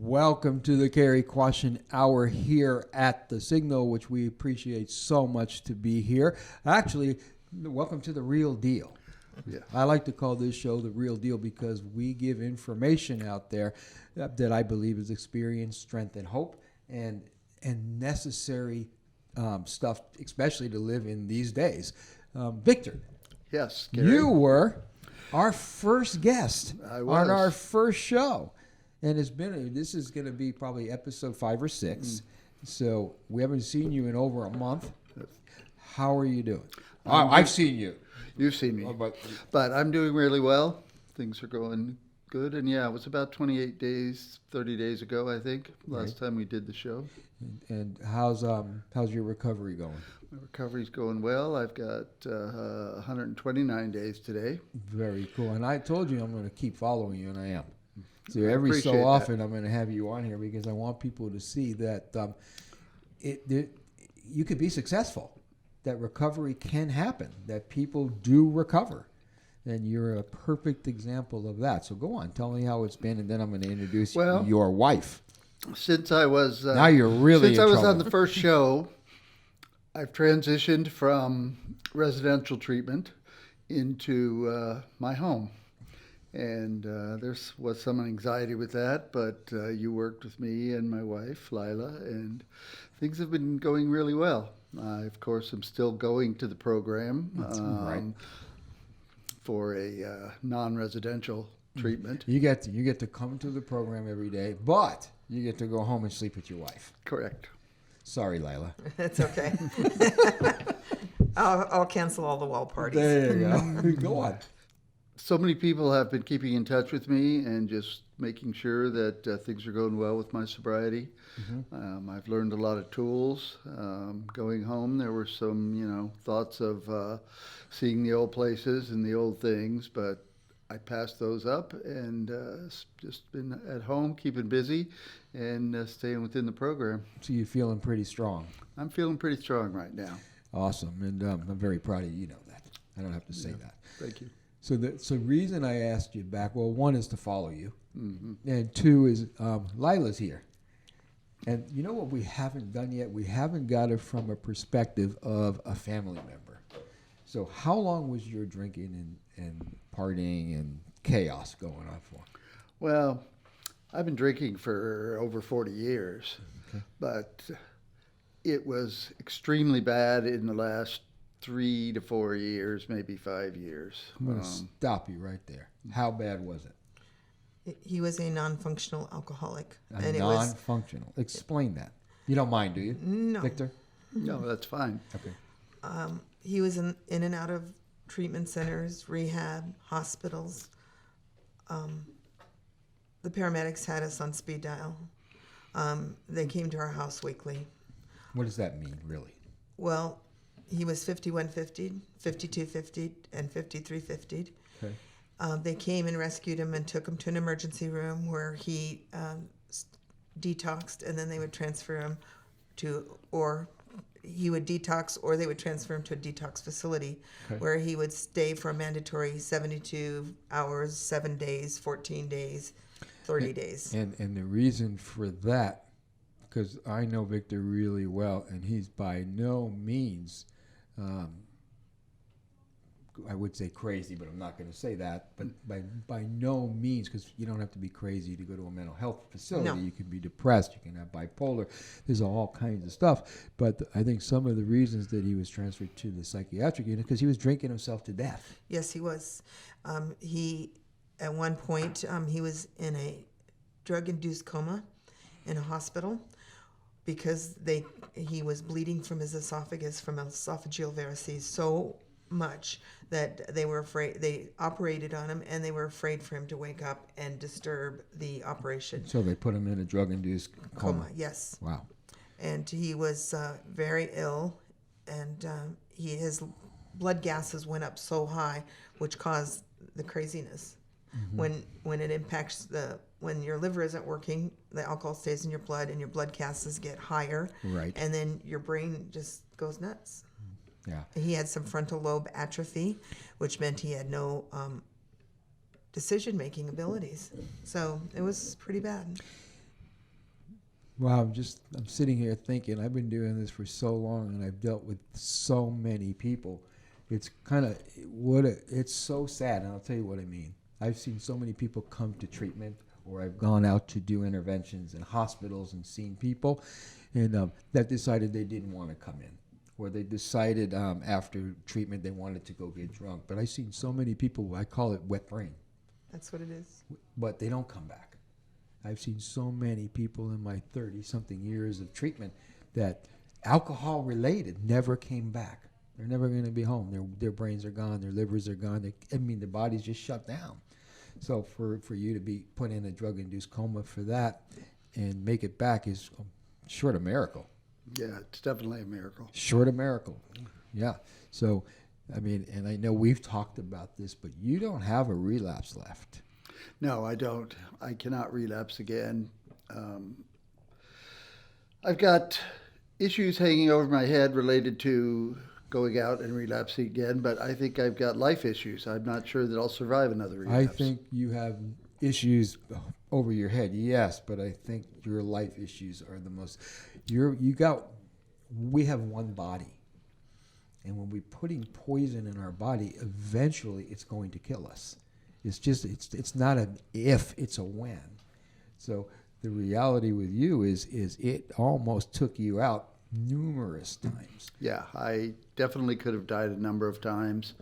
Welcome to the Cary Quashen Hour here at the Signal, which we appreciate so much to be here. Actually, welcome to the Real Deal. Yeah. I like to call this show the Real Deal because we give information out there that I believe is experience, strength, and hope, and necessary stuff, especially to live in these days. Victor, Yes, Cary. you were our first guest I was. on our first show. And this is going to be probably episode 5 or 6. So we haven't seen you in over a month. How are you doing? I've seen you. You've seen me. But I'm doing really well. Things are going good. And yeah, it was about 28 days, 30 days ago, I think, last time we did the show. And how's your recovery going? My recovery's going well. I've got 129 days today. Very cool. And I told you I'm going to keep following you, and I am. So every so appreciate often that. I'm going to have you on here because I want people to see that you could be successful, that recovery can happen, that people do recover. And you're a perfect example of that. So go on, tell me how it's been, and then I'm going to introduce your wife. Since I was now you're really since in I was trouble. on the first show, I've transitioned from residential treatment into my home. And there was some anxiety with that, but you worked with me and my wife, Lila, and things have been going really well. I, of course, am still going to the program for a non-residential treatment. You get to come to the program every day, but you get to go home and sleep with your wife. Correct. Sorry, Lila. It's okay. I'll cancel all the wall parties. There you go. Go on. So many people have been keeping in touch with me and just making sure that things are going well with my sobriety. Mm-hmm. I've learned a lot of tools. Going home, there were some, thoughts of seeing the old places and the old things, but I passed those up and just been at home, keeping busy, and staying within the program. So you're feeling pretty strong. I'm feeling pretty strong right now. Awesome, and I'm very proud of you. You know that. I don't have to say that. Thank you. So the reason I asked you back, well, one is to follow you, Mm-hmm. and two is Lila's here. And you know what we haven't done yet? We haven't got it from a perspective of a family member. So how long was your drinking and partying and chaos going on for? Well, I've been drinking for over 40 years, but it was extremely bad in the last 3 to 4 years, maybe 5 years. I'm going to stop you right there. How bad was it? He was a non-functional alcoholic. Non-functional. Explain that. You don't mind, do you? No. Victor? No, that's fine. Okay. He was in and out of treatment centers, rehab, hospitals. The paramedics had us on speed dial. They came to our house weekly. What does that mean, really? Well, he was 5150, 5250, and 5350. Okay. They came and rescued him and took him to an emergency room where he detoxed, and then they would transfer him or he would detox, or they would transfer him to a detox facility where he would stay for a mandatory 72 hours, 7 days, 14 days, 30 days. And the reason for that, because I know Victor really well, and he's by no means, I would say crazy, but I'm not going to say that. But by no means, because you don't have to be crazy to go to a mental health facility. No. You can be depressed. You can have bipolar. There's all kinds of stuff. But I think some of the reasons that he was transferred to the psychiatric unit, because he was drinking himself to death. Yes, he was. He, at one point, he was in a drug-induced coma in a hospital because he was bleeding from his esophagus from esophageal varices so much that they were afraid. They operated on him, and they were afraid for him to wake up and disturb the operation. So they put him in a drug-induced coma. Yes. Wow. And he was very ill, and his blood gases went up so high, which caused the craziness. Mm-hmm. When it impacts when your liver isn't working, the alcohol stays in your blood, and your blood gases get higher. Right. And then your brain just goes nuts. Yeah. He had some frontal lobe atrophy, which meant he had no decision-making abilities. So it was pretty bad. Wow, I'm sitting here thinking I've been doing this for so long and I've dealt with so many people. It's kind of it's so sad, and I'll tell you what I mean. I've seen so many people come to treatment, or I've gone out to do interventions in hospitals and seen people, and that decided they didn't want to come in, or they decided after treatment they wanted to go get drunk. But I've seen so many people, I call it wet brain, That's what it is. but they don't come back. I've seen so many people in my 30-something years of treatment that alcohol-related never came back. They're never going to be home. Their brains are gone. Their livers are gone. Their body's just shut down. So for you to be put in a drug-induced coma for that and make it back is short of miracle. Yeah, it's definitely a miracle. Short of miracle. Yeah. So, I mean, and I know we've talked about this, but you don't have a relapse left. No, I don't. I cannot relapse again. I've got issues hanging over my head related to going out and relapsing again, but I think I've got life issues. I'm not sure that I'll survive another relapse. I think you have issues over your head, yes, but I think your life issues are the most. We have one body, and when we're putting poison in our body, eventually it's going to kill us. It's not an if, it's a when. So the reality with you is it almost took you out numerous times. Yeah, I definitely could have died a number of times.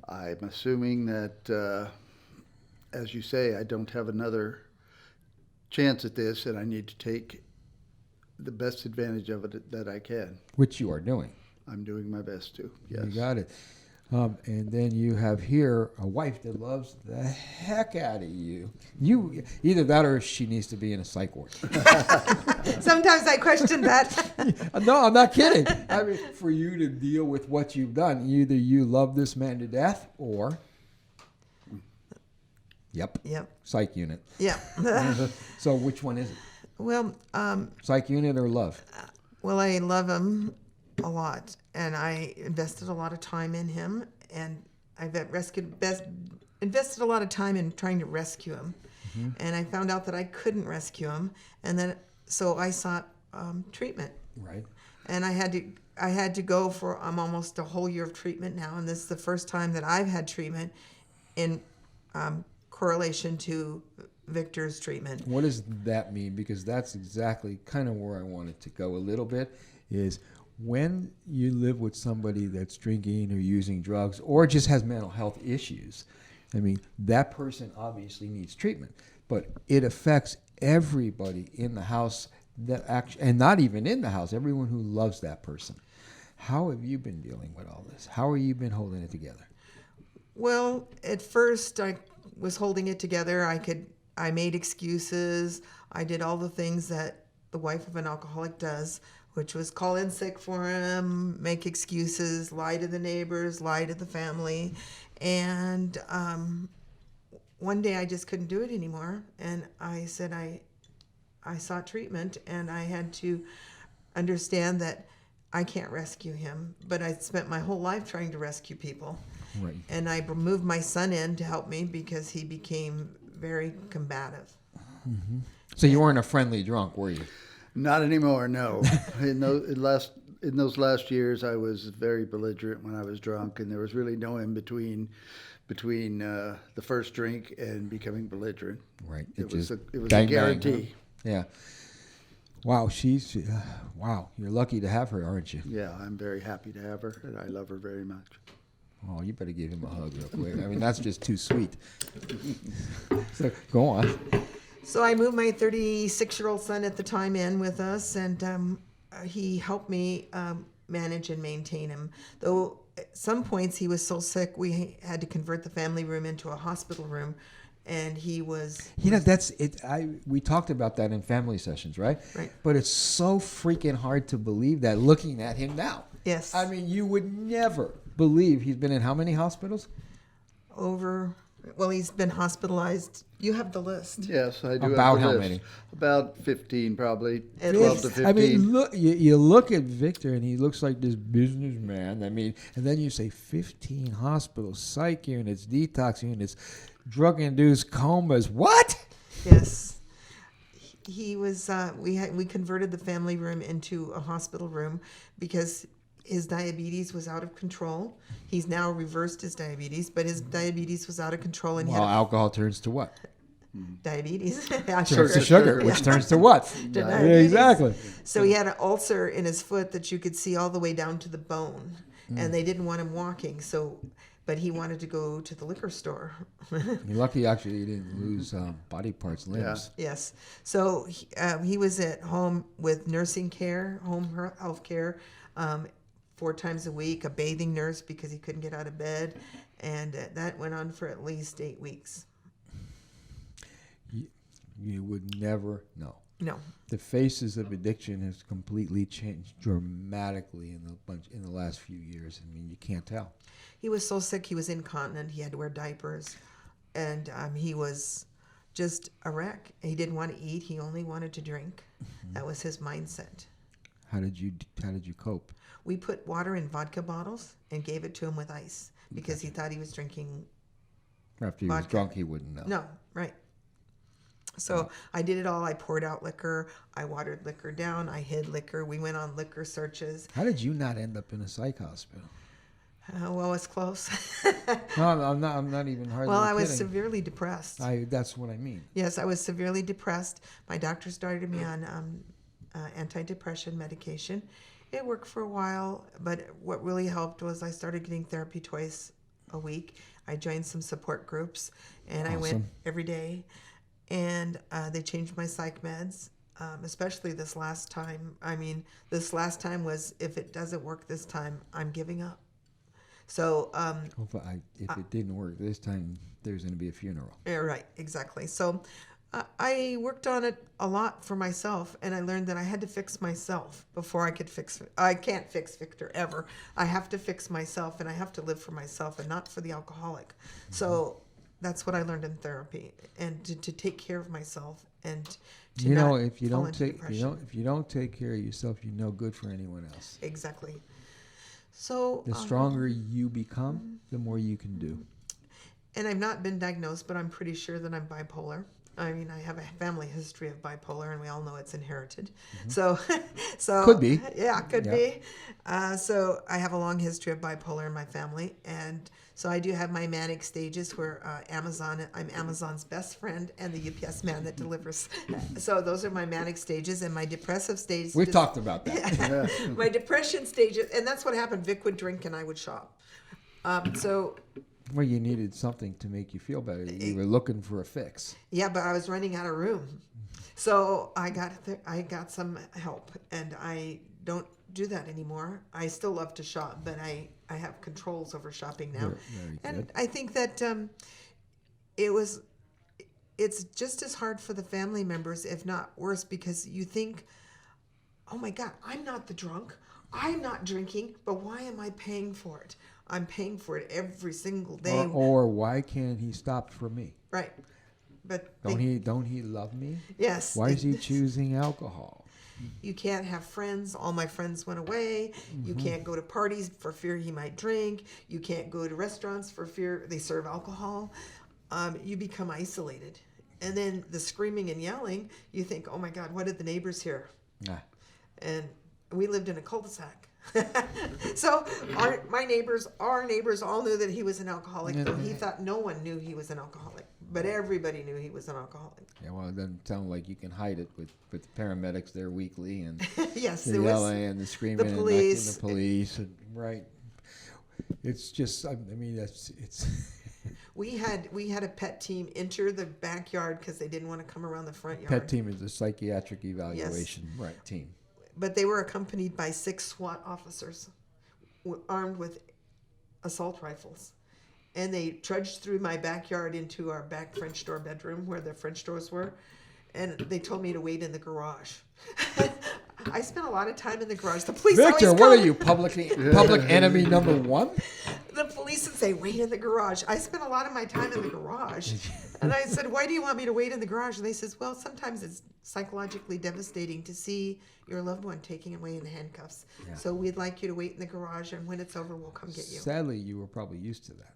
I'm assuming that, as you say, I don't have another chance at this, and I need to take the best advantage of it that I can. Which you are doing. I'm doing my best to, yes. You got it. And then you have here a wife that loves the heck out of you. You either that or she needs to be in a psych ward. Sometimes I question that. No, I'm not kidding. I mean, for you to deal with what you've done, either you love this man to death or, yep, psych unit. Yep. So which one is it? Well, Psych unit or love? well, I love him a lot, and I invested a lot of time in him, and I've invested a lot of time in trying to rescue him. Mm-hmm. And I found out that I couldn't rescue him, and then so I sought treatment. Right. And I had to go for almost a whole year of treatment now, and this is the first time that I've had treatment in correlation to Victor's treatment. What does that mean? Because that's exactly kind of where I wanted to go a little bit, is when you live with somebody that's drinking or using drugs or just has mental health issues, I mean, that person obviously needs treatment, but it affects everybody in the house and not even in the house, everyone who loves that person. How have you been dealing with all this? How have you been holding it together? Well, at first I was holding it together. I made excuses. I did all the things that the wife of an alcoholic does, which was call in sick for him, make excuses, lie to the neighbors, lie to the family. And one day I just couldn't do it anymore. And I said I sought treatment, and I had to understand that I can't rescue him. But I spent my whole life trying to rescue people. Right. And I moved my son in to help me because he became very combative. Mm-hmm. So you weren't a friendly drunk, were you? Not anymore, no. In those last years, I was very belligerent when I was drunk, and there was really no in between the first drink and becoming belligerent. Right. It was a bang, guarantee. Bang, huh? Yeah. Wow, wow. You're lucky to have her, aren't you? Yeah, I'm very happy to have her, and I love her very much. Oh, you better give him a hug real quick. I mean, that's just too sweet. So go on. So I moved my 36-year-old son at the time in with us, and he helped me manage and maintain him. Though at some points he was so sick, we had to convert the family room into a hospital room, and he was... You know, that's it. We talked about that in family sessions, right? Right. But it's so freaking hard to believe that looking at him now. Yes. I mean, you would never believe he's been in how many hospitals? Well, he's been hospitalized. You have the list. Yes, I do. About have the how list. many? About 15, probably. At 12 least. to 15. I mean, look, you look at Victor, and he looks like this businessman. I mean, and then you say 15 hospitals, psych units, detox units, drug-induced comas. What? Yes. he was. We converted the family room into a hospital room because his diabetes was out of control. He's now reversed his diabetes, but his diabetes was out of control, and he Well, had alcohol turns to what? diabetes. Turns to sugar, which turns to what? To Yeah, diabetes. exactly. So he had an ulcer in his foot that you could see all the way down to the bone, and they didn't want him walking. But he wanted to go to the liquor store. You're lucky, actually, you didn't lose body parts, limbs. Yes. So he was at home with nursing care, home health care, 4 times a week, a bathing nurse because he couldn't get out of bed. And that went on for at least 8 weeks. You would never know. No. The faces of addiction has completely changed dramatically in the last few years. I mean, you can't tell. He was so sick, he was incontinent. He had to wear diapers. And he was just a wreck. He didn't want to eat. He only wanted to drink. That was his mindset. How did you cope? We put water in vodka bottles and gave it to him with ice because he thought he was drinking. After he was drunk, he wouldn't know. No, right. So I did it all. I poured out liquor. I watered liquor down. I hid liquor. We went on liquor searches. How did you not end up in a psych hospital? Well, it's close. No, I'm not even hardly Well, I was kidding. severely depressed. That's what I mean. Yes, I was severely depressed. My doctor started me on antidepressant medication. It worked for a while, but what really helped was I started getting therapy twice a week. I joined some support groups, and I went Awesome. every day. And they changed my psych meds, especially this last time. I mean, this last time was, if it doesn't work this time, I'm giving up. So If it didn't work this time, there's going to be a funeral. yeah, right, exactly. So I worked on it a lot for myself, and I learned that I had to fix myself before I could fix. I can't fix Victor ever. I have to fix myself, and I have to live for myself and not for the alcoholic. So that's what I learned in therapy, and to take care of myself and to You know, not if you fall don't into take depression. if you don't take care of yourself, you're no good for anyone else. Exactly. So The stronger you become, the more you can do. and I've not been diagnosed, but I'm pretty sure that I'm bipolar. I mean, I have a family history of bipolar, and we all know it's inherited. So Could be. Yeah, could Yeah. be. So I have a long history of bipolar in my family, and so I do have my manic stages where I'm Amazon's best friend and the UPS man that delivers. So those are my manic stages, and my depressive stages. We've talked about that. Yeah. My depression stages, and that's what happened. Vic would drink, and I would shop. So Well, you needed something to make you feel better. You were looking for a fix. yeah, but I was running out of room, so I got some help, and I don't do that anymore. I still love to shop, but I have controls over shopping now, Very and good. I think that it's just as hard for the family members, if not worse, because you think, oh my God, I'm not the drunk. I'm not drinking, but why am I paying for it? I'm paying for it every single day. Or why can't he stop for me? Right. But Don't he love me? yes. Why is he choosing alcohol? You can't have friends. All my friends went away. You can't go to parties for fear he might drink. You can't go to restaurants for fear they serve alcohol. You become isolated. And then the screaming and yelling, you think, oh my God, what did the neighbors hear? Nah. And we lived in a cul-de-sac. So our neighbors all knew that he was an alcoholic, though he thought no one knew he was an alcoholic. But everybody knew he was an alcoholic. Yeah, well, it doesn't sound like you can hide it with the paramedics there weekly and Yes, the there was yelling and the screaming the and police. the police. And, right. It's just, I mean, it's We had a pet team enter the backyard because they didn't want to come around the front yard. pet team is a psychiatric evaluation right team. But they were accompanied by 6 SWAT officers armed with assault rifles. And they trudged through my backyard into our back French door bedroom where the French doors were. And they told me to wait in the garage. I spent a lot of time in the garage. The police Victor, always what are come. you, public enemy number one? The police would say, wait in the garage. I spent a lot of my time in the garage. And I said, why do you want me to wait in the garage? And they says, well, sometimes it's psychologically devastating to see your loved one taken away in handcuffs. Yeah. So we'd like you to wait in the garage, and when it's over, we'll come get you. Sadly, you were probably used to that.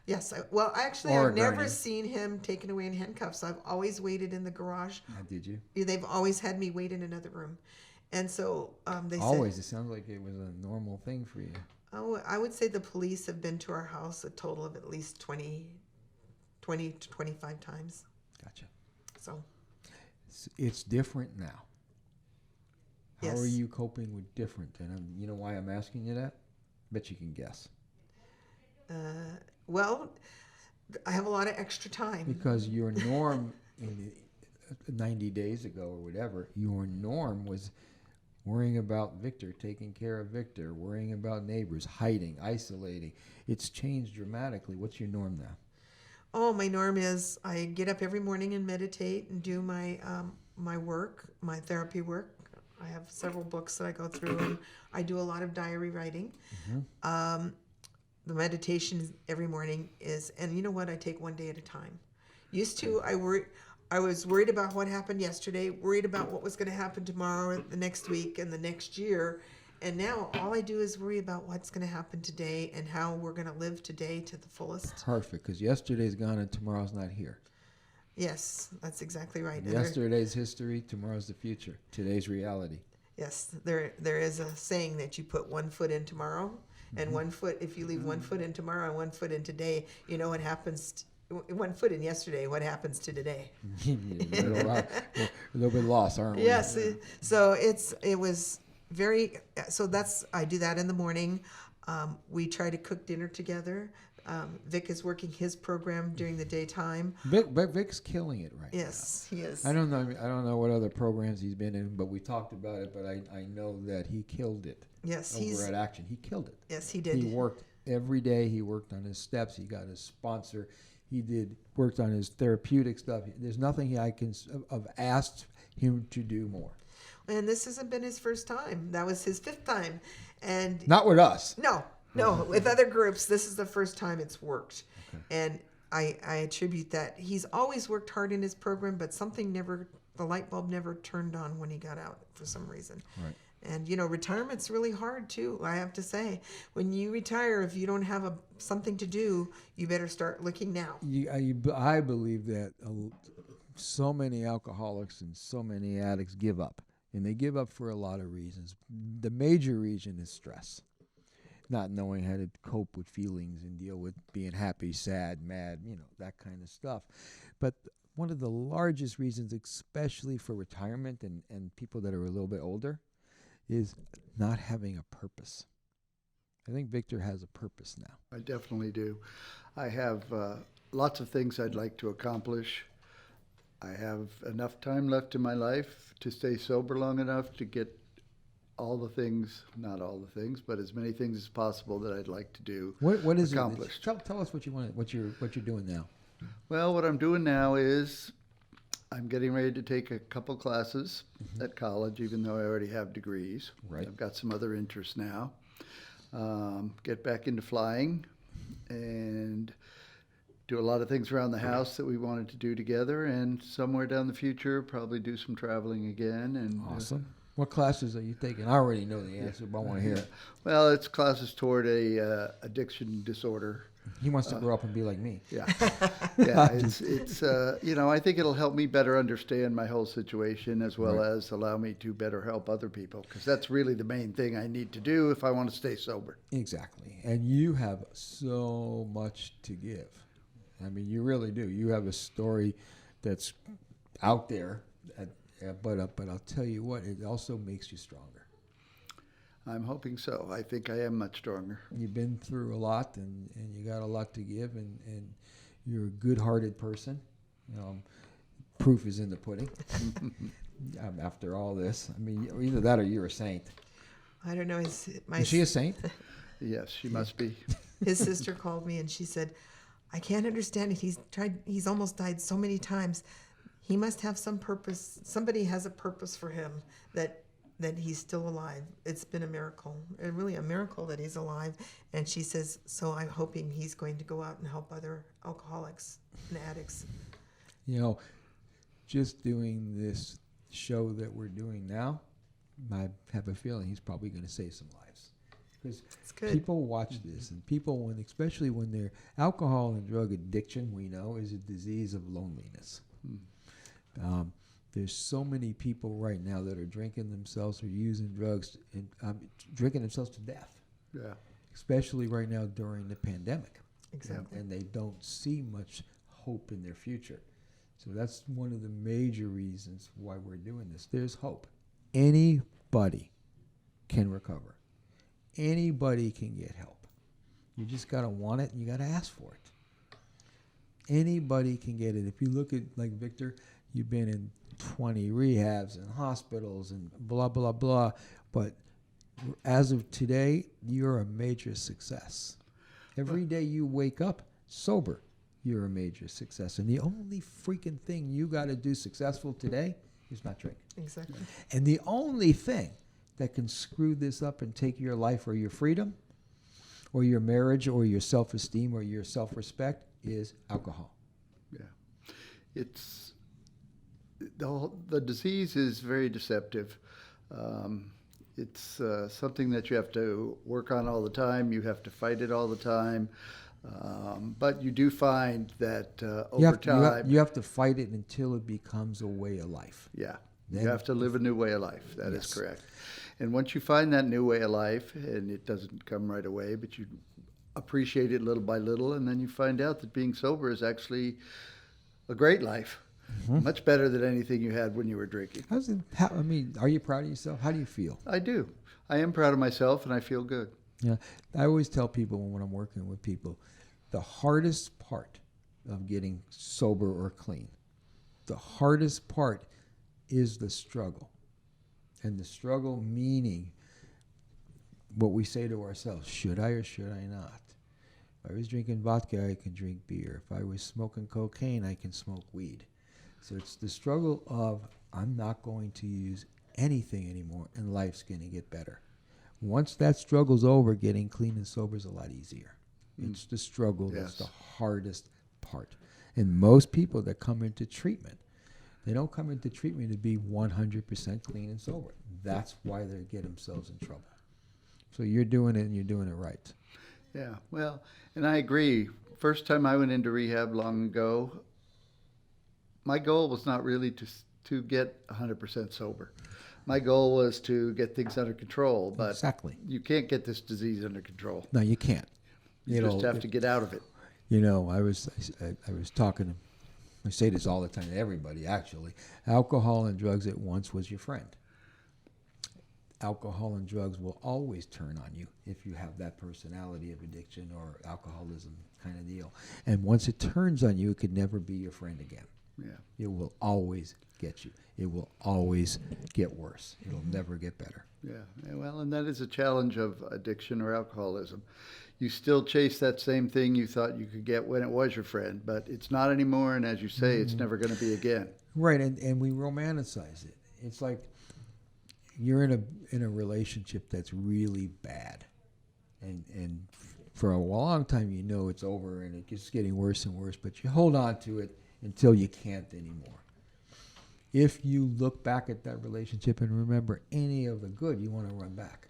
Yes. Well, actually, Or I've never gurney. seen him taken away in handcuffs. I've always waited in the garage. Did you? They've always had me wait in another room. And so they Always. said, It sounds like it was a normal thing for you. oh, I would say the police have been to our house a total of at least 20 to 25 times. Gotcha. So, It's different now. How yes. are you coping with different? And you know why I'm asking you that? Bet you can guess. Well, I have a lot of extra time. Because your norm in 90 days ago or whatever, your norm was worrying about Victor, taking care of Victor, worrying about neighbors, hiding, isolating. It's changed dramatically. What's your norm now? Oh, my norm is I get up every morning and meditate and do my my work, my therapy work. I have several books that I go through, and I do a lot of diary writing. The meditation every morning is, and you know what? I take one day at a time. Used to, I was worried about what happened yesterday, worried about what was going to happen tomorrow, the next week, and the next year. And now all I do is worry about what's going to happen today and how we're going to live today to the fullest. Perfect, because yesterday's gone and tomorrow's not here. Yes, that's exactly right. And Yesterday's history, tomorrow's the future. Today's reality. yes, there is a saying that you put one foot in tomorrow, and one foot, if you leave one foot in tomorrow and 1 foot in today, you know what happens. 1 foot in yesterday, what happens to today? a little bit lost, aren't we? Yes, so it was very. So I do that in the morning. We try to cook dinner together. Vic is working his program during the daytime. Vic's killing it right now. Yes, he is. I don't know what other programs he's been in, but we talked about it. But I know that he killed it. Yes, over at Action, he killed it. Yes, he did. He worked every day. He worked on his steps. He got his sponsor. He worked on his therapeutic stuff. There's nothing I can have asked him to do more. And this hasn't been his first time. That was his 5th time, and Not with us. No, with other groups, this is the first time it's worked. Okay. And I attribute that. He's always worked hard in his program, but the light bulb never turned on when he got out for some reason. Right. And, retirement's really hard, too, I have to say. When you retire, if you don't have something to do, you better start looking now. I believe that so many alcoholics and so many addicts give up. And they give up for a lot of reasons. The major reason is stress. Not knowing how to cope with feelings and deal with being happy, sad, mad, that kind of stuff. But one of the largest reasons, especially for retirement and people that are a little bit older, is not having a purpose. I think Victor has a purpose now. I definitely do. I have lots of things I'd like to accomplish. I have enough time left in my life to stay sober long enough to get all the things, not all the things, but as many things as possible that I'd like to do. What is accomplished. It? Tell us what you want. What you're doing now. Well, what I'm doing now is I'm getting ready to take a couple classes at college, even though I already have degrees. Right. I've got some other interests now. Get back into flying and do a lot of things around the house that we wanted to do together, and somewhere down the future probably do some traveling again. And awesome. What classes are you taking? I already know the answer, but I want to hear it. Well, it's classes toward a addiction disorder. He wants to grow up and be like me. Yeah, yeah. It's I think it'll help me better understand my whole situation, as well as allow me to better help other people, because that's really the main thing I need to do if I want to stay sober. Exactly, and you have so much to give. I mean, you really do. You have a story that's out there. But I'll tell you what, it also makes you stronger. I'm hoping so. I think I am much stronger. You've been through a lot, and you got a lot to give, and you're a good-hearted person. Proof is in the pudding. After all this, I mean, either that or you're a saint. I don't know. Is she a saint? Yes, she must be. His sister called me and she said, "I can't understand it. He's almost died so many times. He must have some purpose. Somebody has a purpose for him that he's still alive. It's been a miracle, really a miracle that he's alive." And she says, "So I'm hoping he's going to go out and help other alcoholics and addicts." Just doing this show that we're doing now, I have a feeling he's probably going to save some lives. because It's good. people watch this, and people, especially when they're alcohol and drug addiction, we know is a disease of loneliness. There's so many people right now that are drinking themselves or using drugs and drinking themselves to death. Yeah. Especially right now during the pandemic. Exactly. And they don't see much hope in their future. So that's one of the major reasons why we're doing this. There's hope. Anybody can recover. Anybody can get help. You just got to want it and you got to ask for it. Anybody can get it. If you look at, like Victor, you've been in 20 rehabs and hospitals and blah, blah, blah. But as of today, you're a major success. Every day you wake up sober, you're a major success. And the only freaking thing you got to do successful today is not drink. Exactly. And the only thing that can screw this up and take your life or your freedom or your marriage or your self-esteem or your self-respect is alcohol. Yeah. It's the disease is very deceptive. It's something that you have to work on all the time. You have to fight it all the time. But you do find that over time... You have to fight it until it becomes a way of life. Yeah. Then you have to live a new way of life. That is Yes. correct. And once you find that new way of life, and it doesn't come right away, but you appreciate it little by little, and then you find out that being sober is actually a great life. Much better than anything you had when you were drinking. Are you proud of yourself? How do you feel? I do. I am proud of myself, and I feel good. Yeah, I always tell people when I'm working with people, the hardest part of getting sober or clean, the hardest part is the struggle. And the struggle meaning what we say to ourselves, should I or should I not? If I was drinking vodka, I can drink beer. If I was smoking cocaine, I can smoke weed. So it's the struggle of, I'm not going to use anything anymore, and life's going to get better. Once that struggle's over, getting clean and sober is a lot easier. It's the struggle that's the hardest part. And most people that come into treatment, they don't come into treatment to be 100% clean and sober. That's why they get themselves in trouble. So you're doing it, and you're doing it right. Yeah, well, and I agree. First time I went into rehab long ago, my goal was not really to get 100% sober. My goal was to get things under control, but Exactly. you can't get this disease under control. No, you can't. You just have to get out of it. You know, I was talking to, I say this all the time to everybody, actually. Alcohol and drugs at once was your friend. Alcohol and drugs will always turn on you if you have that personality of addiction or alcoholism kind of deal. And once it turns on you, it could never be your friend again. Yeah. It will always get you. It will always get worse. It'll never get better. Yeah, well, and that is a challenge of addiction or alcoholism. You still chase that same thing you thought you could get when it was your friend, but it's not anymore, and as you say, it's never going to be again. Right, and we romanticize it. It's like you're in a relationship that's really bad, and for a long time you know it's over and it gets getting worse and worse, but you hold on to it until you can't anymore. If you look back at that relationship and remember any of the good, you want to run back.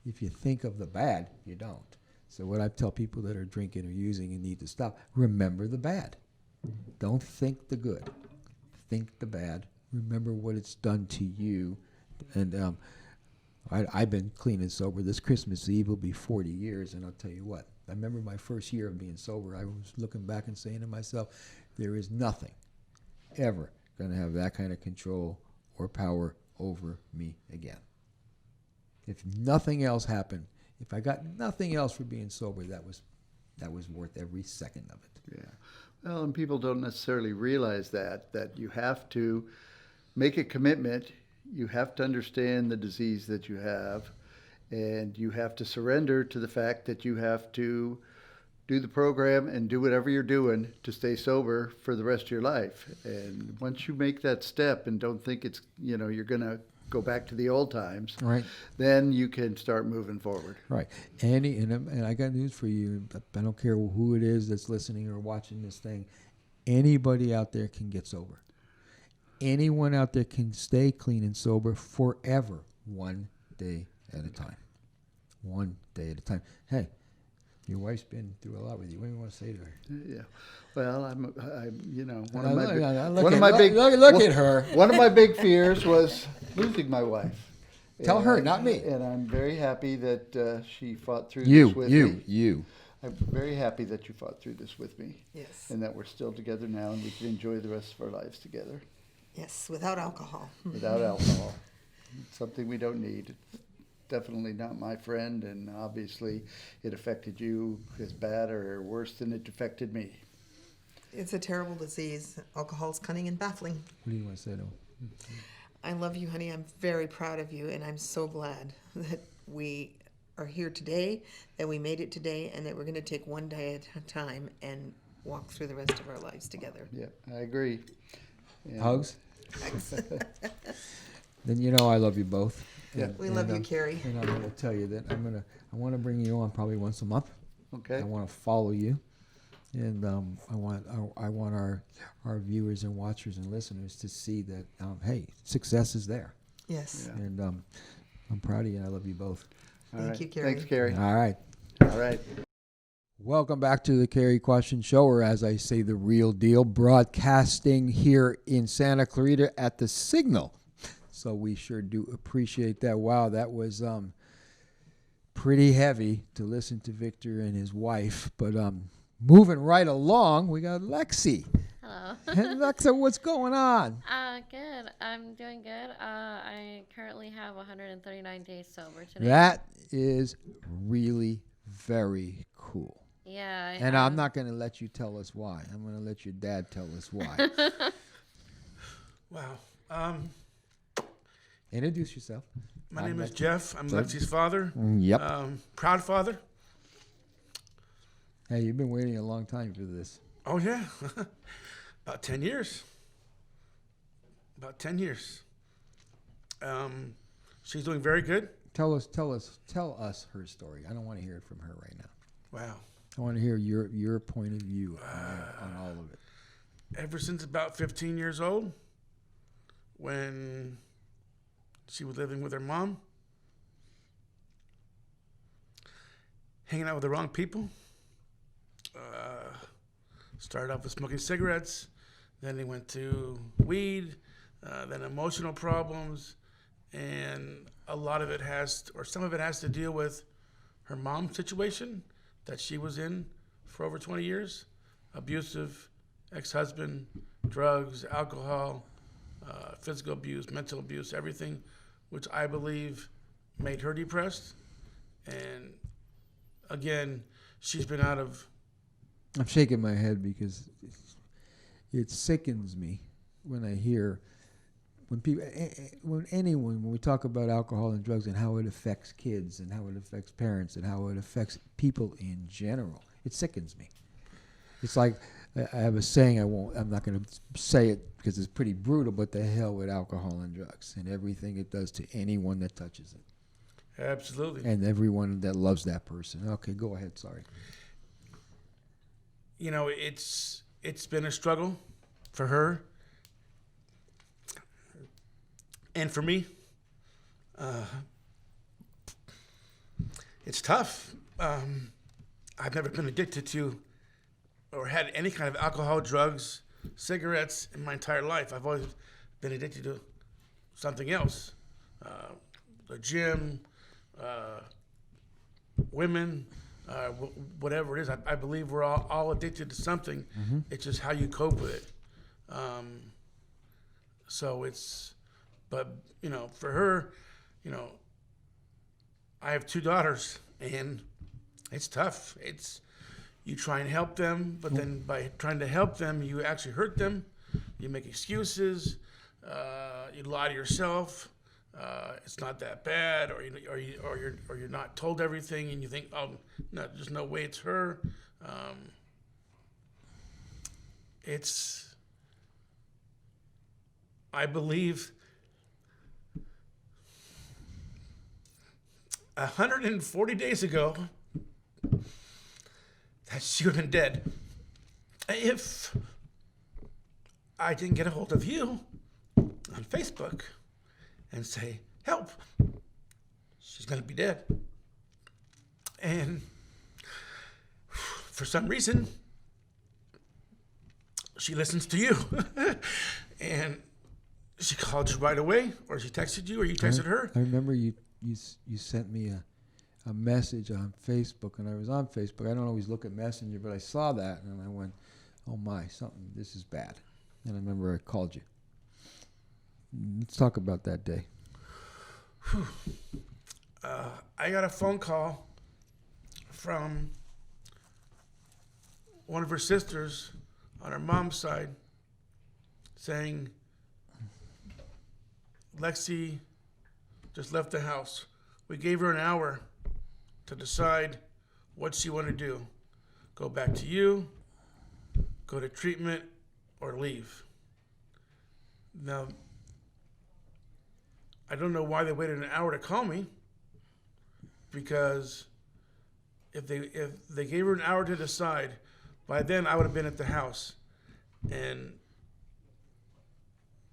If you think of the bad, you don't. So what I tell people that are drinking or using and need to stop, remember the bad. Don't think the good. Think the bad. Remember what it's done to you. And I've been clean and sober. This Christmas Eve will be 40 years, and I'll tell you what. I remember my first year of being sober. I was looking back and saying to myself, there is nothing ever going to have that kind of control or power over me again. If nothing else happened, if I got nothing else for being sober, that was worth every second of it. Yeah. Well, and people don't necessarily realize that you have to make a commitment. You have to understand the disease that you have, and you have to surrender to the fact that you have to do the program and do whatever you're doing to stay sober for the rest of your life. And once you make that step and don't think it's, you're going to go back to the old times, right? Then you can start moving forward. Right. Andy, and I got news for you. I don't care who it is that's listening or watching this thing. Anybody out there can get sober. Anyone out there can stay clean and sober forever, one day at a time. one day at a time. Hey, your wife's been through a lot with you. What do you want to say to her? Yeah. Well, I'm you know, Look at her. One of my big fears was losing my wife. Tell her, not me. And I'm very happy that she fought through this with me. You. I'm very happy that you fought through this with me. Yes. And that we're still together now and we can enjoy the rest of our lives together Yes, without alcohol. without alcohol. It's something we don't need. It's definitely not my friend, and obviously it affected you as bad or worse than it affected me. It's a terrible disease. Alcohol's cunning and baffling. What do you want to say to him? I love you, honey. I'm very proud of you, and I'm so glad that we are here today, that we made it today, and that we're going to take one day at a time and walk through the rest of our lives together. Yeah, I agree. And Hugs? Then you know I love you both. Yeah. We love you, Cary. And I'm going to tell you that I want to bring you on probably once a month. Okay. I want to follow you, and I want our viewers and watchers and listeners to see that hey, success is there, Yes. Yeah. and I'm proud of you. And I love you both. All Thank right. you, Cary. Thanks, Cary. All right. All right. Welcome back to the Cary Quashen Show, or as I say, the real deal, broadcasting here in Santa Clarita at the Signal. So we sure do appreciate that. Wow, that was pretty heavy to listen to Victor and his wife. But moving right along, we got Lexi. Hello. And Lexa, what's going on? Good. I'm doing good. I currently have 139 days sober today. That is really very cool. Yeah. And I'm not going to let you tell us why. I'm going to let your dad tell us why. Wow. Introduce yourself. My name is Jeff. I'm Lexi's father. Yep. Proud father. Hey, you've been waiting a long time for this. Oh, yeah. About 10 years. About 10 years. She's doing very good. Tell us her story. I don't want to hear it from her right now. Wow. I want to hear your point of view on all of it. Ever since about 15 years old, when she was living with her mom, hanging out with the wrong people. Started off with smoking cigarettes, then they went to weed, then emotional problems, and a lot of it some of it has to deal with her mom's situation that she was in for over 20 years. Abusive ex-husband, drugs, alcohol, physical abuse, mental abuse, everything, which I believe made her depressed. And again, she's been out of... I'm shaking my head because it sickens me when I hear when we talk about alcohol and drugs and how it affects kids and how it affects parents and how it affects people in general. It sickens me. It's like I have a saying. I'm not going to say it because it's pretty brutal. But the hell with alcohol and drugs and everything it does to anyone that touches it. Absolutely. And everyone that loves that person. Okay, go ahead. Sorry. You know, it's been a struggle for her and for me. It's tough. I've never been addicted to or had any kind of alcohol, drugs, cigarettes in my entire life. I've always been addicted to something else. The gym, women, whatever it is. I believe we're all addicted to something. Mm-hmm. It's just how you cope with it. But, you know, for her, you know, I have 2 daughters, and it's tough. You try and help them, but then by trying to help them, you actually hurt them. You make excuses. You lie to yourself. It's not that bad, or you're not told everything, and you think, oh, no, there's no way it's her. I believe 140 days ago that she would have been dead if I didn't get a hold of you on Facebook and say, help, she's going to be dead. And for some reason, she listens to you. And she called you right away, or she texted you, or you texted her. I remember you sent me a message on Facebook, and I was on Facebook. I don't always look at Messenger, but I saw that, and I went, oh my, this is bad. And I remember I called you. Let's talk about that day. I got a phone call from one of her sisters on her mom's side saying Lexi just left the house. We gave her an hour to decide what she wanted to do. Go back to you, go to treatment, or leave. Now, I don't know why they waited an hour to call me, because if they gave her an hour to decide, by then I would have been at the house, and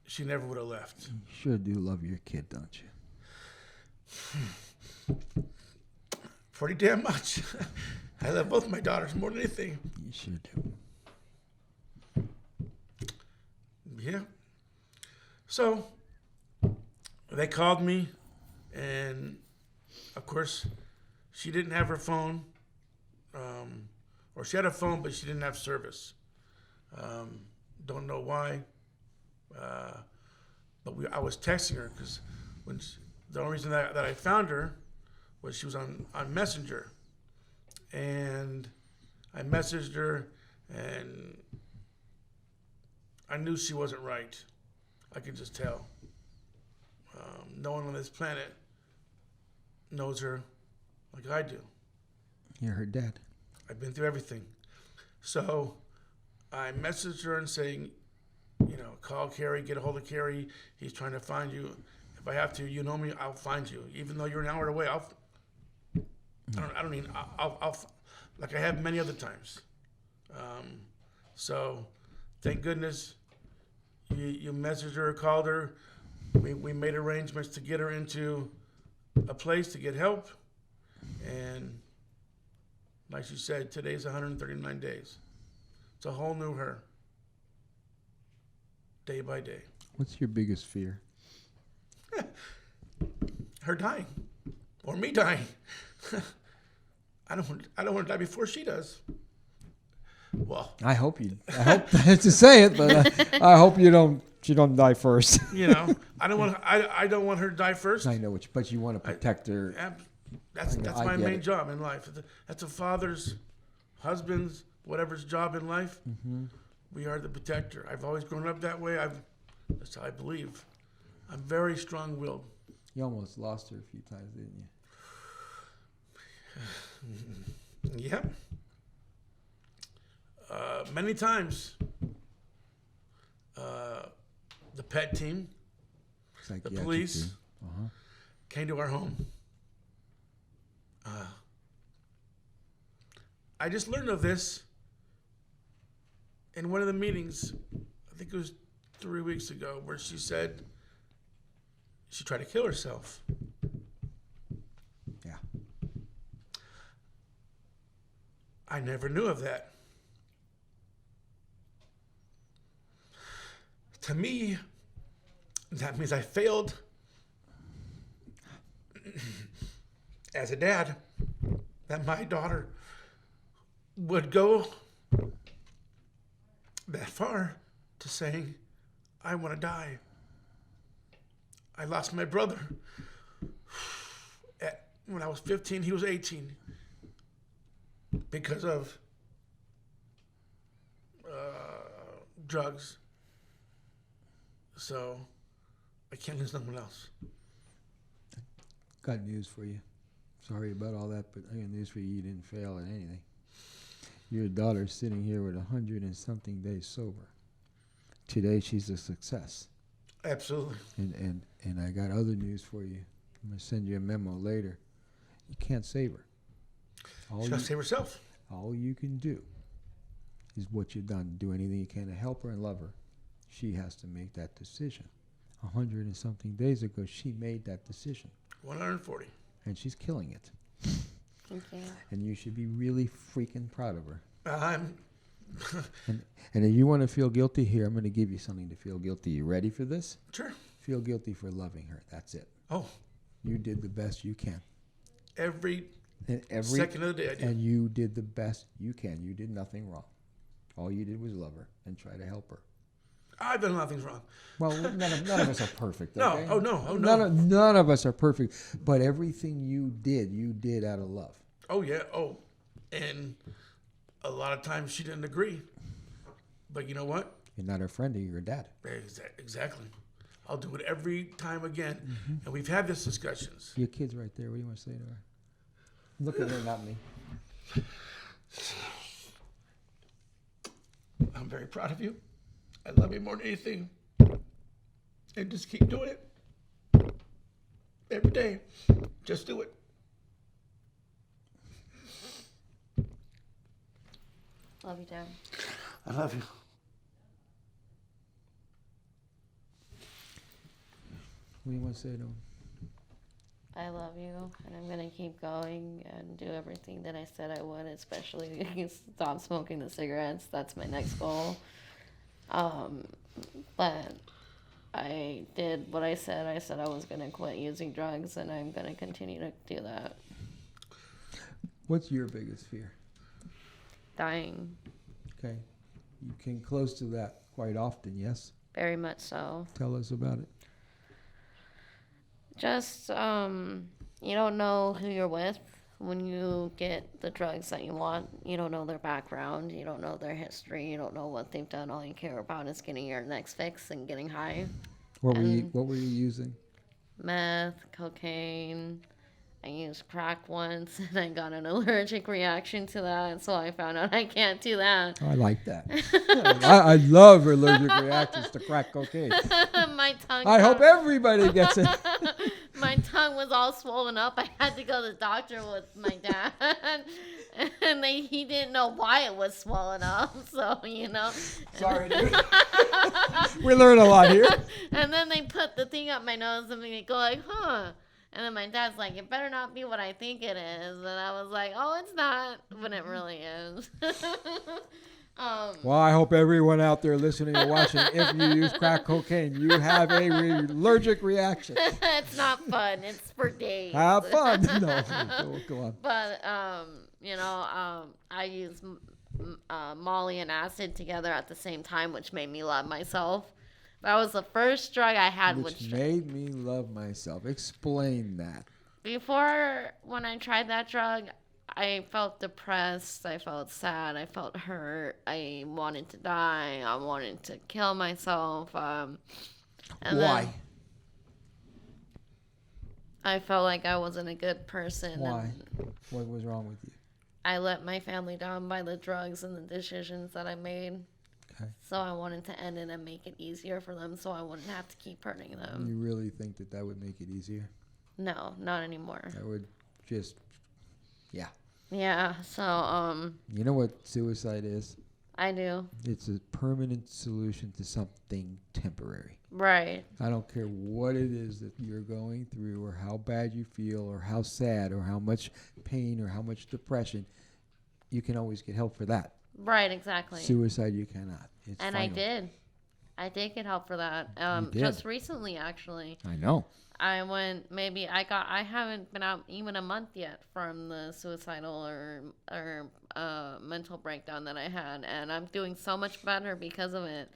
she never would have left. You sure do love your kid, don't you? Pretty damn much. I love both my daughters more than anything. You sure do. Yeah. So they called me, and of course, she didn't have her phone, or she had a phone, but she didn't have service. Don't know why, but I was texting her because the only reason that I found her was she was on Messenger, and I messaged her, and I knew she wasn't right. I could just tell. No one on this planet knows her like I do. You're her dad. I've been through everything. So I messaged her and saying, call Cary, get a hold of Cary. He's trying to find you. If I have to, you know me, I'll find you. Even though you're an hour away, I'll like I have many other times. So thank goodness you messaged her, called her. We made arrangements to get her into a place to get help. And like she said, today's 139 days. It's a whole new her, day by day. What's your biggest fear? Her dying, or me dying. I don't want to die before she does. Well, I hope to say it, but I hope she don't die first. I don't want her to die first. I know, but you want to protect her. That's my main job in life. That's a father's, husband's, whatever's job in life. Mm-hmm. We are the protector. I've always grown up that way. That's how I believe. I'm very strong-willed. You almost lost her a few times, didn't you? Yep. Many times. The pet team, the police came to our home. I just learned of this in one of the meetings, I think it was 3 weeks ago, where she said she tried to kill herself. Yeah. I never knew of that. To me, that means I failed as a dad, that my daughter would go that far to saying, I want to die. I lost my brother when I was 15, he was 18, because of drugs. So I can't lose someone else. Got news for you. Sorry about all that, but I got news for you. You didn't fail at anything. Your daughter's sitting here with 100 and something days sober. Today she's a success. Absolutely. And I got other news for you. I'm gonna send you a memo later. You can't save her. She's gotta save herself. All you can do is what you've done. Do anything you can to help her and love her. She has to make that decision. 100 and something days ago, she made that decision. 140. And she's killing it. Thank you. And you should be really freaking proud of her. I'm And if you want to feel guilty, here, I'm going to give you something to feel guilty. You ready for this? sure. Feel guilty for loving her. That's it. Oh, You did the best you can. every And second of the day I did. And you did the best you can. You did nothing wrong. All you did was love her and try to help her. I've done nothing wrong. Well, none of us are perfect. No. Okay? Oh, no. Oh, no. None of us are perfect. But everything you did out of love. Oh, yeah. Oh, and a lot of times she didn't agree. But you know what? You're not her friend, you're your dad. Exactly. I'll do it every time again. And we've had these discussions. Your kid's right there. What do you want to say to her? Look at her, not me. I'm very proud of you. I love you more than anything. And just keep doing it. Every day. Just do it. Love you, Dad. I love you. What do you want to say to him? I love you, and I'm gonna keep going and do everything that I said I would, especially stop smoking the cigarettes. That's my next goal. But I did what I said. I said I was gonna quit using drugs, and I'm gonna continue to do that. What's your biggest fear? Dying, Okay. You came close to that quite often, yes? very much so. Tell us about it. Just you don't know who you're with when you get the drugs that you want. You don't know their background, you don't know their history, you don't know what they've done. All you care about is getting your next fix and getting high. What were you using? Meth, cocaine. I used crack once and I got an allergic reaction to that, so I found out I can't do that. I like that. I love allergic reactions to crack cocaine. My tongue. I hope everybody gets it. My tongue was all swollen up. I had to go to the doctor with my dad, and he didn't know why it was swollen up. So Sorry, dude. We learn a lot here. And then they put the thing up my nose, and they go like, "Huh." And then my dad's like, "It better not be what I think it is." And I was like, "Oh, it's not," but it really is. Well, I hope everyone out there listening or watching, if you use crack cocaine, you have a allergic reaction. It's not fun. It's for days. Have fun. No, go on. But I use Molly and acid together at the same time, which made me love myself. That was the first drug I had. Which made me love myself. Explain that. Before, when I tried that drug, I felt depressed. I felt sad. I felt hurt. I wanted to die. I wanted to kill myself. And Why? then I felt like I wasn't a good person. Why? And What was wrong with you? I let my family down by the drugs and the decisions that I made. Okay. So I wanted to end it and make it easier for them so I wouldn't have to keep hurting them. You really think that would make it easier? No, not anymore. That would just, yeah. Yeah, so You know what suicide is? I do. It's a permanent solution to something temporary. Right. I don't care what it is that you're going through or how bad you feel or how sad or how much pain or how much depression, you can always get help for that. Right, exactly. Suicide, you cannot. It's And final. I did. I did get help for that. You did? Just recently, actually. I know. I haven't been out even a month yet from the suicidal or mental breakdown that I had. And I'm doing so much better because of it.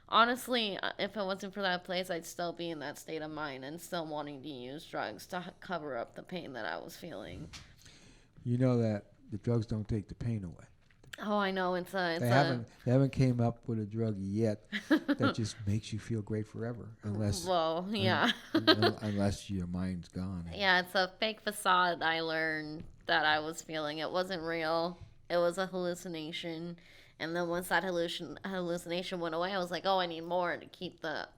Honestly, if it wasn't for that place, I'd still be in that state of mind and still wanting to use drugs to cover up the pain that I was feeling. You know that the drugs don't take the pain away. Oh, I know. They They haven't came up with a drug yet that just makes you feel great forever, unless Well, yeah. unless your mind's gone. Yeah, it's a fake facade I learned that I was feeling. It wasn't real. It was a hallucination. And then once that hallucination went away, I was like, oh, I need more to keep the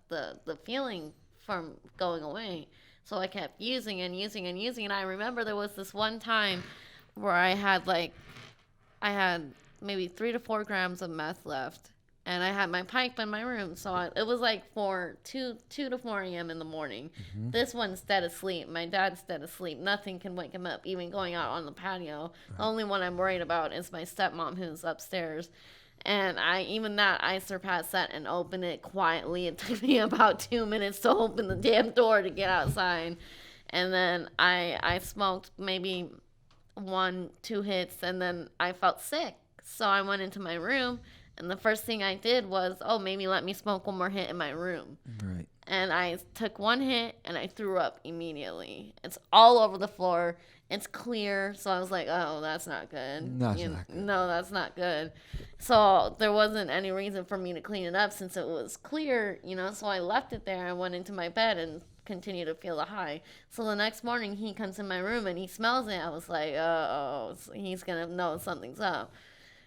feeling from going away. So I kept using and using and using. And I remember there was this one time where I had maybe 3 to 4 grams of meth left. and I had my pipe in my room. So it was like 2 to 4 a.m. in the morning. This one's dead asleep. My dad's dead asleep. Nothing can wake him up, even going out on the patio. The only one I'm worried about is my stepmom, who's upstairs. And I surpassed that and opened it quietly. It took me about 2 minutes to open the damn door to get outside. And then I smoked maybe 1-2 hits, and then I felt sick. So I went into my room, and the first thing I did was, maybe let me smoke one more hit in my room. Right. And I took one hit, and I threw up immediately. It's all over the floor. It's clear. So I was like, oh, that's not good. Not good. No, that's not good. So there wasn't any reason for me to clean it up since it was clear, So I left it there. I went into my bed and continued to feel the high. So the next morning, he comes in my room, and he smells it. I was like, he's going to know something's up.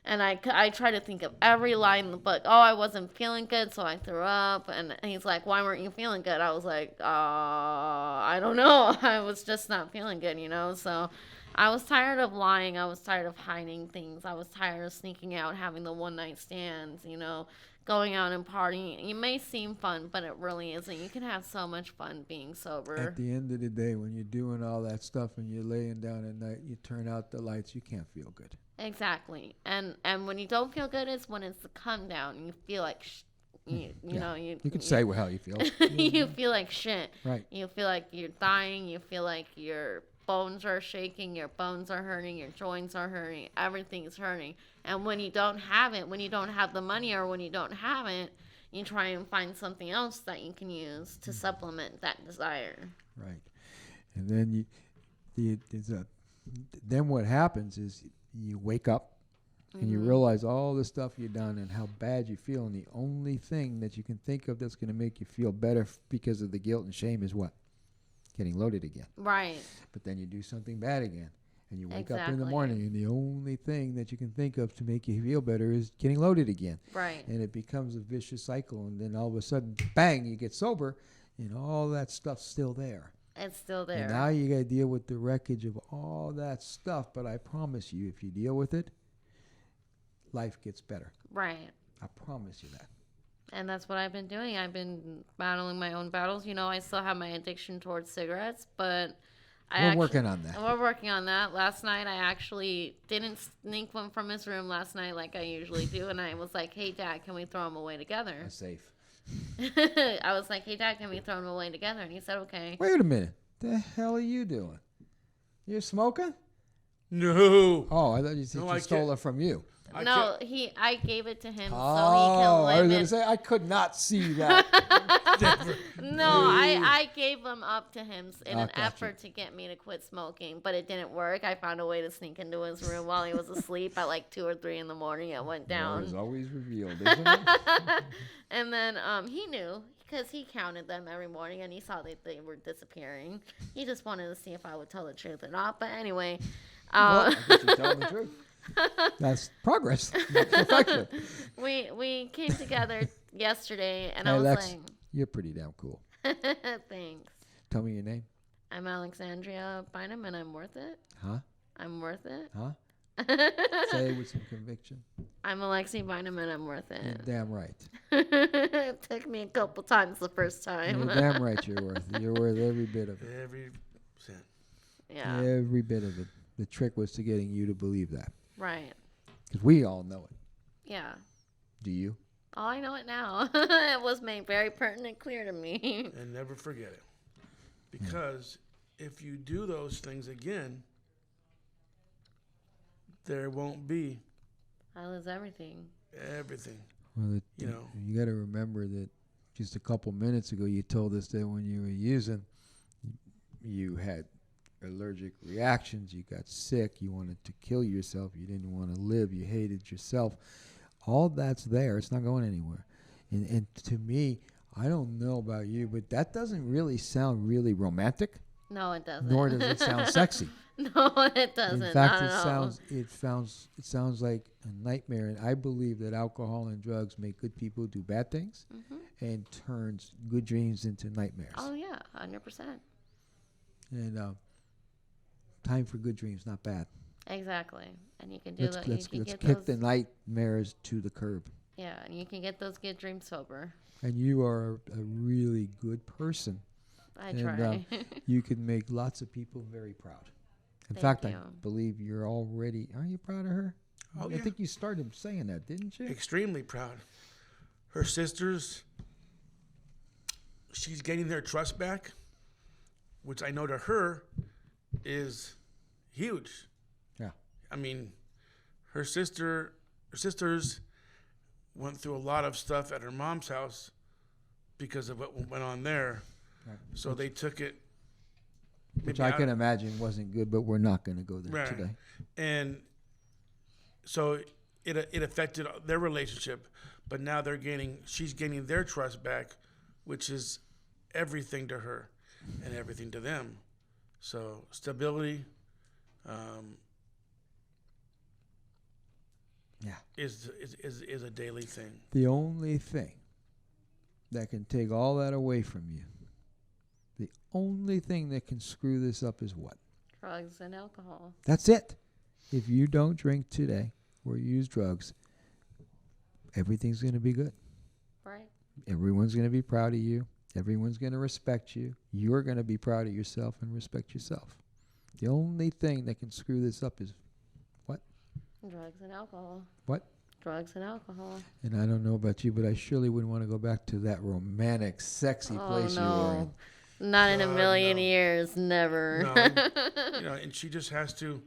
And I try to think of every line in the book. I wasn't feeling good, so I threw up. And he's like, why weren't you feeling good? I was like, I don't know. I was just not feeling good, So I was tired of lying. I was tired of hiding things. I was tired of sneaking out, having the one-night stands, going out and partying. It may seem fun, but it really isn't. You can have so much fun being sober. At the end of the day, when you're doing all that stuff and you're laying down at night, you turn out the lights, you can't feel good. Exactly. And when you don't feel good is when it's the come down. You feel like, you can say how you feel. you feel like shit. Right. You feel like you're dying. You feel like your bones are shaking. Your bones are hurting. Your joints are hurting. Everything's hurting. And when you don't have it, when you don't have the money or when you don't have it, you try and find something else that you can use to supplement that desire. Right. And then then what happens is you wake up and you realize all the stuff you've done and how bad you feel, and the only thing that you can think of that's going to make you feel better because of the guilt and shame is what? Getting loaded again. Right. But then you do something bad again, and you wake up in the Exactly. morning, and the only thing that you can think of to make you feel better is getting loaded again. Right. And it becomes a vicious cycle, and then all of a sudden, bang, you get sober, and all that stuff's still there. It's still there. And now you got to deal with the wreckage of all that stuff. But I promise you, if you deal with it, life gets better. Right. I promise you that. And that's what I've been doing. I've been battling my own battles. I still have my addiction towards cigarettes, but We're working on that. We're working on that. Last night, I actually didn't sneak one from his room last night like I usually do, and I was like, hey, Dad, can we throw them away together? That's safe. I was like, hey, Dad, can we throw them away together? And he said, okay. Wait a minute. The hell are you doing? You're smoking? No. Oh, I thought you said No, you I stole can't. it from you. No, I gave it to him so he Oh, can I was going to limit. say, I could not see that. No, I gave them up to him in an gotcha. effort to get me to quit smoking, but it didn't work. I found a way to sneak into his room while he was asleep at like 2 or 3 in the morning. It went It's down. always revealed, isn't it? And then he knew because he counted them every morning and he saw that they were disappearing. He just wanted to see if I would tell the truth or not. But anyway, Well, I guess you're telling the truth. That's progress. That's perfection. we came together yesterday, and Hey, I was Lex, like, you're pretty damn cool. thanks. Tell me your name. I'm Alexandria Bynum, and I'm worth it. Huh? I'm worth it. Huh? Say it with some conviction. I'm Alexi Bynum, and I'm worth You're it. damn right. It took me a couple times the first You're time. damn right you're worth it. You're worth every bit of it. Every cent. Yeah, Every bit of it. The trick was to getting you to believe that. right. Because we all know it. Yeah. Do you? Oh, I know it now. It was made very pertinent clear to me. And never forget it. Because if you do those things again, there won't be I lose everything. everything. Well, You know. you got to remember that just a couple minutes ago you told us that when you were using, you had allergic reactions, you got sick, you wanted to kill yourself, you didn't want to live, you hated yourself. All that's there. It's not going anywhere. And to me, I don't know about you, but that doesn't really sound really romantic, No, it doesn't. nor does it sound sexy. No, it doesn't. In fact, Not it at all. sounds like a nightmare. And I believe that alcohol and drugs make good people do bad things, and turns good dreams into nightmares. Oh yeah, 100%. And time for good dreams, not bad. Exactly. And you can do Let's that. let's, You can let's get kick those. the nightmares to the curb. Yeah, and you can get those good dreams sober. And you are a really good person. I And, try. you can make lots of people very proud. In Thank fact, I you. believe you're already. Are you proud of her? Oh, I yeah. think you started saying that, didn't you? Extremely proud. Her sisters, she's getting their trust back, which I know to her is huge. Yeah. I mean, her sisters went through a lot of stuff at her mom's house because of what went on there. Right. So they took it. Which maybe I out- can imagine wasn't good, but we're not going to go there Right. today. And so it affected their relationship, but now she's gaining their trust back, which is everything to her and everything to them. So stability Yeah. is a daily thing. The only thing that can take all that away from you, the only thing that can screw this up is what? Drugs and alcohol. That's it. If you don't drink today or use drugs, everything's going to be good. Right. Everyone's going to be proud of you. Everyone's going to respect you. You're going to be proud of yourself and respect yourself. The only thing that can screw this up is what? Drugs and alcohol. What? Drugs and alcohol. And I don't know about you, but I surely wouldn't want to go back to that romantic, sexy place you were in. Not in a God, million no. years. Never. No. And she just has to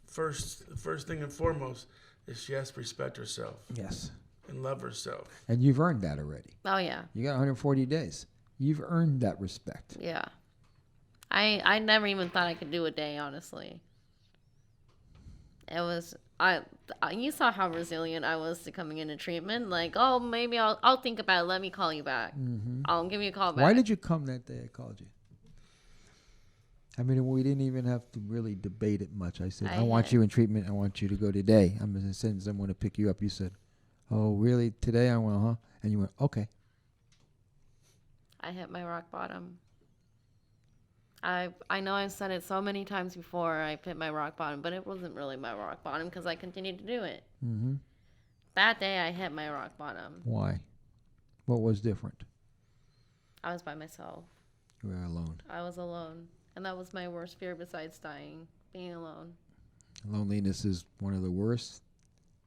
first thing and foremost is she has to respect herself Yes. and love herself. And you've earned that already. Oh, yeah. You got 140 days. You've earned that respect. Yeah. I never even thought I could do a day, honestly. It was you saw how resilient I was to coming into treatment. Like, oh, maybe I'll think about it. Let me call you back. I'll give you a call back. Why did you come that day I called you? I mean, we didn't even have to really debate it much. I said, I want you in treatment. I want you to go today. I'm going to send someone to pick you up. You said, oh, really? Today? I went, huh? And you went, okay. I hit my rock bottom. I know I've said it so many times before. I hit my rock bottom, but it wasn't really my rock bottom because I continued to do it. Mm-hmm. That day, I hit my rock bottom. Why? What was different? I was by myself. You were alone. I was alone. And that was my worst fear besides dying, being alone. Loneliness is one of the worst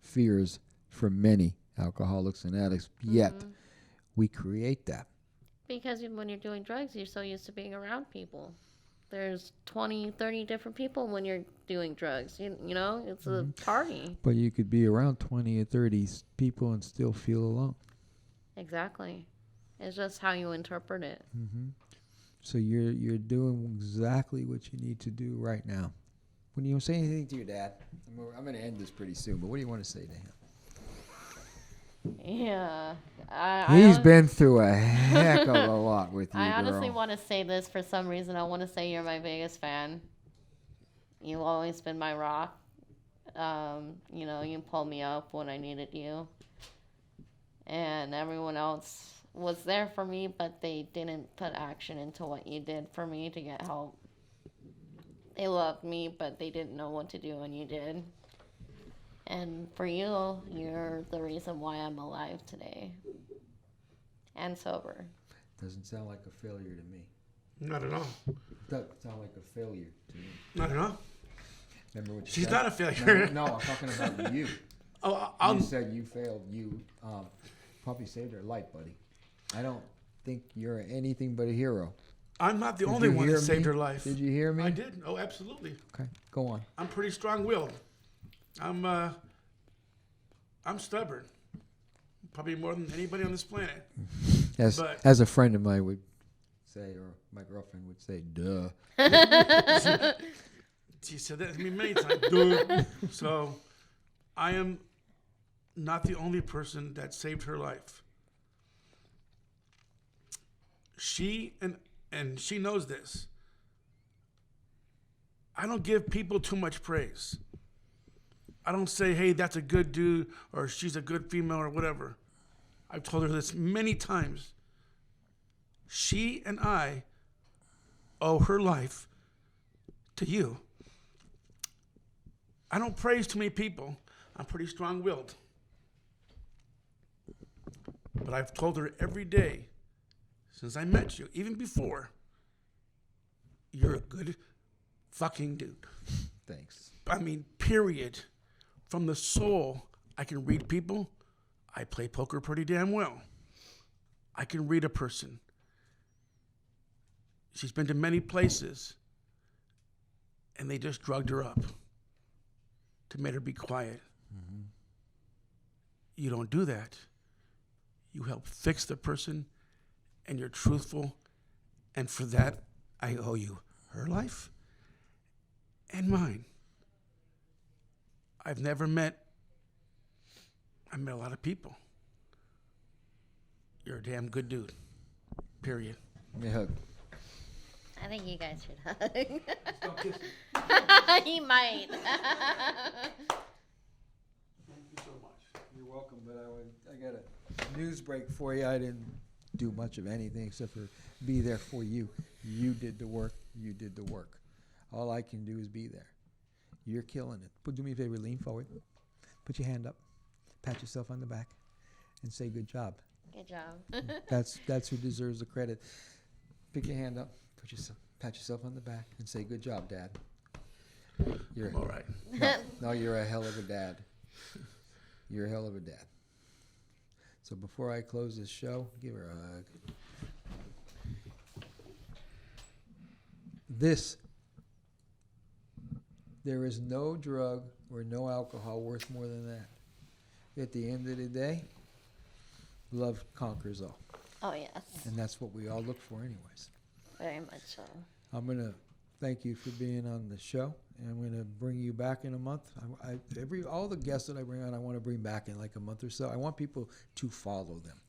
fears for many alcoholics and addicts. Yet, we create that. Because when you're doing drugs, you're so used to being around people. There's 20, 30 different people when you're doing drugs. You know, it's a party. But you could be around 20 or 30 people and still feel alone. Exactly. It's just how you interpret it. Mm-hmm. So you're doing exactly what you need to do right now. When you say anything to your dad, I'm going to end this pretty soon, but what do you want to say to him? Yeah. He's been through a heck of a lot with you, I honestly girl. want to say this for some reason. I want to say you're my biggest fan. You've always been my rock. You know, you pulled me up when I needed you. And everyone else was there for me, but they didn't put action into what you did for me to get help. They loved me, but they didn't know what to do, and you did. And for you, you're the reason why I'm alive today. And sober. Doesn't sound like a failure to me. Not at all. Doesn't sound like a failure to me. Not at all. Remember what you She's said? not a failure. No, I'm talking about you. Oh, You said you failed. You probably saved her life, buddy. I don't think you're anything but a hero. I'm not the Did only you one hear that saved me? her life. Did you hear me? I did. Oh, absolutely. Okay, go on. I'm pretty strong-willed. I'm stubborn. Probably more than anybody on this planet. As a friend of mine would say, or my girlfriend would say, duh. She said that to me many times. Dude. So I am not the only person that saved her life. She and she knows this. I don't give people too much praise. I don't say, hey, that's a good dude, or she's a good female, or whatever. I've told her this many times. She and I owe her life to you. I don't praise too many people. I'm pretty strong-willed. But I've told her every day since I met you, even before, you're a good fucking dude. Thanks. I mean, period. From the soul, I can read people. I play poker pretty damn well. I can read a person. She's been to many places, and they just drugged her up to make her be quiet. Mm-hmm. You don't do that. You help fix the person, and you're truthful, and for that, I owe you her life and mine. I met a lot of people. You're a damn good dude. Period. Give me a hug. I think you guys should hug. He might. Thank you so much. You're welcome, but I got a news break for you. I didn't do much of anything except for be there for you. You did the work. You did the work. All I can do is be there. You're killing it. Do me a favor, lean forward. Put your hand up. Pat yourself on the back and say good job. Good job. That's who deserves the credit. Pick your hand up. Pat yourself on the back and say good job, Dad. You're All right. No, you're a hell of a dad. You're a hell of a dad. So before I close this show, give her a hug. There is no drug or no alcohol worth more than that. At the end of the day, love conquers all. Oh, yes. And that's what we all look for anyways. Very much so. I'm going to thank you for being on the show. And I'm going to bring you back in a month. All the guests that I bring on, I want to bring back in like a month or so. I want people to follow them.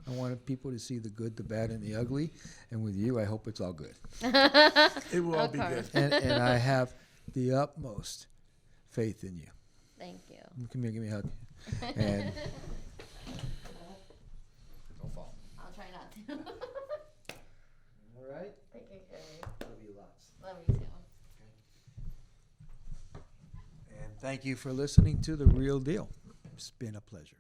I want people to see the good, the bad, and the ugly. And with you, I hope it's all good. It will all be good. And I have the utmost faith in you. Thank you. Come here, give me a hug. And don't fall. I'll try not to. All right? Thank you, Cary. Love you lots. Love you too. And thank you for listening to The Real Deal. It's been a pleasure.